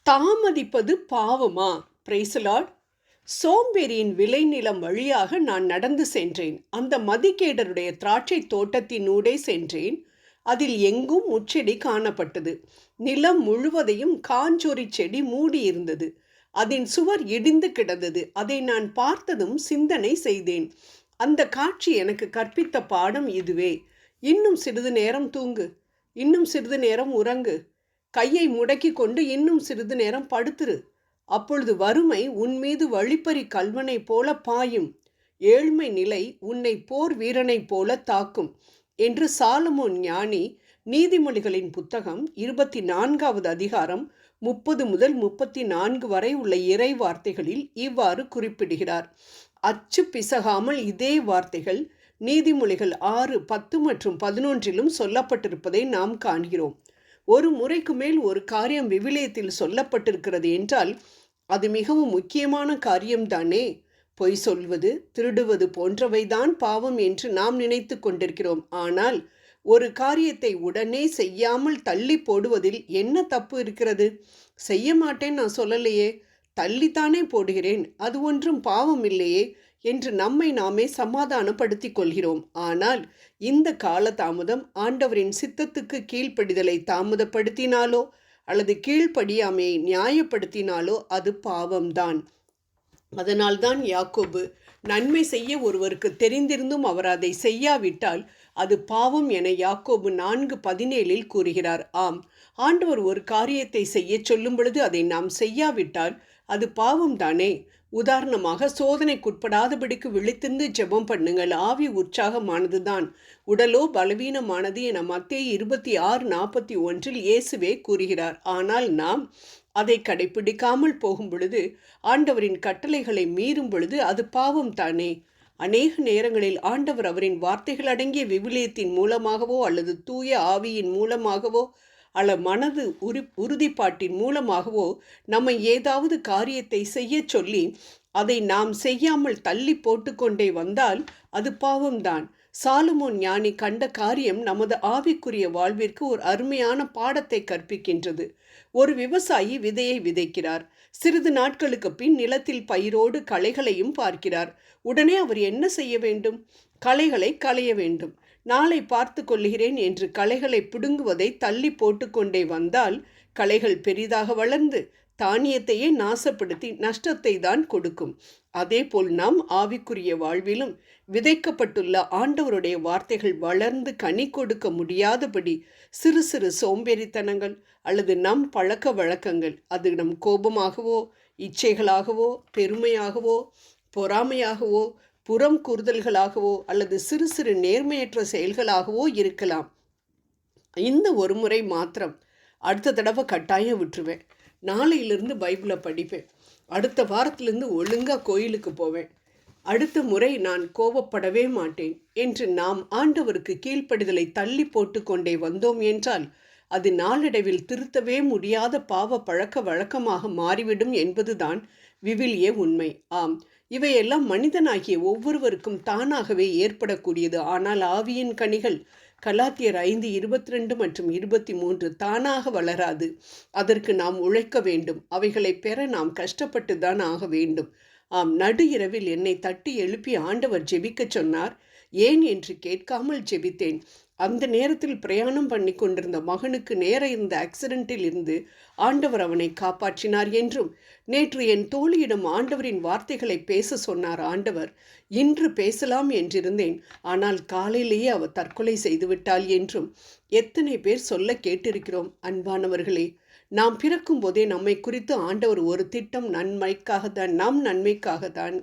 தாமதிப்பது பாவமா? Price Lord. சோம்பேறியின் விளைநிலம் வழியாக நான் நடந்து சென்றேன். அந்த மதிகேடருடைய திராட்சை தோட்டத்தினூடே சென்றேன். அதில் எங்கும் முச்செடி காணப்பட்டது. நிலம் முழுவதையும் காஞ்சொரி செடி மூடியிருந்தது. அதன் சுவர் இடிந்து கிடந்தது. அதை நான் பார்த்ததும் சிந்தனை செய்தேன். அந்த காட்சி எனக்கு கற்பித்த பாடம் இதுவே. இன்னும் சிறிது நேரம் தூங்கு, இன்னும் சிறிது நேரம் உறங்கு, கையை முடக்கி கொண்டு இன்னும் சிறிது நேரம் படுத்துரு. அப்பொழுது வறுமை உன்மீது வழிப்பறி கல்வனை போல பாயும். ஏழ்மை நிலை உன்னை போர் வீரனைப் போல தாக்கும் என்று சாலமோன் ஞானி நீதிமொழிகளின் புத்தகம் 24வது அதிகாரம் 30 முதல் 34 வரை உள்ள இறை வார்த்தைகளில் இவ்வாறு குறிப்பிடுகிறார். அச்சு பிசகாமல் இதே வார்த்தைகள் நீதிமொழிகள் 6, 10 மற்றும் 11 சொல்லப்பட்டிருப்பதை நாம் காண்கிறோம். ஒரு முறைக்கு மேல் ஒரு காரியம் விவிலியத்தில் சொல்லப்பட்டிருக்கிறது என்றால் அது மிகவும் முக்கியமான காரியம்தானே. பொய் சொல்வது, திருடுவது போன்றவைதான் பாவம் என்று நாம் நினைத்து கொண்டிருக்கிறோம். ஆனால் ஒரு காரியத்தை உடனே செய்யாமல் தள்ளி போடுவதில் என்ன தப்பு இருக்கிறது? செய்ய மாட்டேன் நான் சொல்லலையே, தள்ளித்தானே போடுகிறேன், அது ஒன்றும் பாவம் இல்லையே என்று நம்மை நாமே சமாதானப்படுத்தி கொள்கிறோம். ஆனால் இந்த கால தாமதம் ஆண்டவரின் சித்தத்துக்கு கீழ்ப்படிதலை தாமதப்படுத்தினாலோ அல்லது கீழ்ப்படியாமையை நியாயப்படுத்தினாலோ அது பாவம்தான். அதனால்தான் யாக்கோபு நன்மை செய்ய ஒருவருக்கு தெரிந்திருந்தும் அவர் அதை செய்யாவிட்டால் அது பாவம் என யாக்கோபு 4:17 கூறுகிறார். ஆம், ஆண்டவர் ஒரு காரியத்தை செய்ய சொல்லும் பொழுது அதை நாம் செய்யாவிட்டால் அது பாவம் தானே. உதாரணமாக, சோதனைக்குட்படாதபடிக்கு விழித்திருந்து ஜெபம் பண்ணுங்கள், ஆவி உற்சாகமானதுதான், உடலோ பலவீனமானது என மத்தேயு 26:41 இயேசுவே கூறுகிறார். ஆனால் நாம் அதை கடைப்பிடிக்காமல் போகும் பொழுது, ஆண்டவரின் கட்டளைகளை மீறும் பொழுது அது பாவம் தானே. அநேக நேரங்களில் ஆண்டவர் அவரின் வார்த்தைகள் அடங்கிய விவிலியத்தின் மூலமாகவோ அல்லது தூய ஆவியின் மூலமாகவோ அல்ல மனது உறுதிப்பாட்டின் மூலமாகவோ நம்மை ஏதாவது காரியத்தை செய்ய சொல்லி அதை நாம் செய்யாமல் தள்ளி போட்டுக்கொண்டே வந்தால் அது பாவம்தான். சாலமோன் ஞானி கண்ட காரியம் நமது ஆவிக்குரிய வாழ்விற்கு ஒரு அருமையான பாடத்தை கற்பிக்கின்றது. ஒரு விவசாயி விதையை விதைக்கிறார். சிறிது நாட்களுக்கு பின் நிலத்தில் பயிரோடு களைகளையும் பார்க்கிறார். உடனே அவர் என்ன செய்ய வேண்டும்? களைகளை களைய வேண்டும். நாளை பார்த்து கொள்கிறேன் என்று களைகளை பிடுங்குவதை தள்ளி போட்டுக்கொண்டே வந்தால் களைகள் பெரிதாக வளர்ந்து தானியத்தையே நாசப்படுத்தி நஷ்டத்தை தான் கொடுக்கும். அதேபோல் நாம் ஆவிக்குரிய வாழ்விலும் விதைக்கப்பட்டுள்ள ஆண்டவருடைய வார்த்தைகள் வளர்ந்து கனி கொடுக்க முடியாதபடி சிறு சிறு சோம்பேறித்தனங்கள் அல்லது நம் பழக்க வழக்கங்கள், அது நம் கோபமாகவோ இச்சைகளாகவோ பெருமையாகவோ பொறாமையாகவோ புறம் கூறுதல்களாகவோ அல்லது சிறு சிறு நேர்மையற்ற செயல்களாகவோ இருக்கலாம். இந்த ஒரு முறை மாத்திரம், அடுத்த தடவை கட்டாயம் விட்டுருவேன், நாளையிலிருந்து பைபிளை படிப்பேன், அடுத்த வாரத்திலிருந்து ஒழுங்காக கோயிலுக்கு போவேன், அடுத்த முறை நான் கோபப்படவே மாட்டேன் என்று நாம் ஆண்டவருக்கு கீழ்ப்படிதலை தள்ளி போட்டு கொண்டே வந்தோம் என்றால் அது நாளடைவில் திருத்தவே முடியாத பாவ பழக்க வழக்கமாக மாறிவிடும் என்பதுதான் விவிலிய உண்மை. ஆம், இவையெல்லாம் மனிதனாகிய ஒவ்வொருவருக்கும் தானாகவே ஏற்படக்கூடியது. ஆனால் ஆவியின் கனிகள் கலாத்தியர் 5:22 மற்றும் 23 தானாக வளராது. அதற்கு நாம் உழைக்க வேண்டும். அவைகளை பெற நாம் கஷ்டப்பட்டு தான் ஆக வேண்டும். ஆம், நடு இரவில் என்னை தட்டி எழுப்பி ஆண்டவர் ஜெபிக்க சொன்னார். ஏன் என்று கேட்காமல் ஜெபித்தேன். அந்த நேரத்தில் பிரயாணம் பண்ணி கொண்டிருந்த மகனுக்கு நேர இருந்த ஆக்சிடென்ட்டில் இருந்து ஆண்டவர் அவனை காப்பாற்றினார் என்றும், நேற்று என் தோழியிடம் ஆண்டவரின் வார்த்தைகளை பேச சொன்னார் ஆண்டவர், இன்று பேசலாம் என்றிருந்தேன், ஆனால் காலையிலேயே அவர் தற்கொலை செய்துவிட்டாள் என்றும் எத்தனை பேர் சொல்ல கேட்டிருக்கிறோம். அன்பானவர்களே, நாம் பிறக்கும் போதே நம்மை குறித்து ஆண்டவர் ஒரு திட்டம் நன்மைக்காகத்தான், நம் நன்மைக்காகத்தான்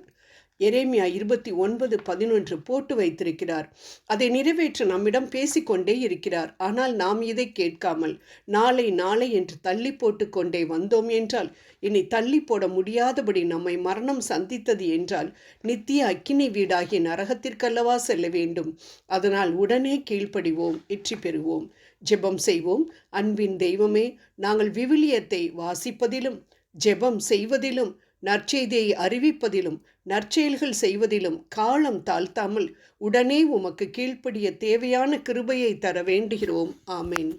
எரேமியா 29:11 போட்டு வைத்திருக்கிறார். அதை நிறைவேற்ற நம்மிடம் பேசிக்கொண்டே இருக்கிறார். ஆனால் நாம் இதை கேட்காமல் நாளை நாளை என்று தள்ளி போட்டு கொண்டே வந்தோம் என்றால், இனி தள்ளி போட முடியாதபடி நம்மை மரணம் சந்தித்தது என்றால் நித்திய அக்கினி வீடாகிய நரகத்திற்கல்லவா செல்ல வேண்டும். அதனால் உடனே கீழ்ப்படிவோம், வெற்றி பெறுவோம். ஜெபம் செய்வோம். அன்பின் தெய்வமே, நாங்கள் விவிலியத்தை வாசிப்பதிலும் ஜெபம் செய்வதிலும் நற்செய்தியை அறிவிப்பதிலும் நற்செயல்கள் செய்வதிலும் காலம் தாழ்த்தாமல் உடனே உமக்கு கீழ்ப்படிய தேவையான கிருபையை தர வேண்டுகிறோம். ஆமென்.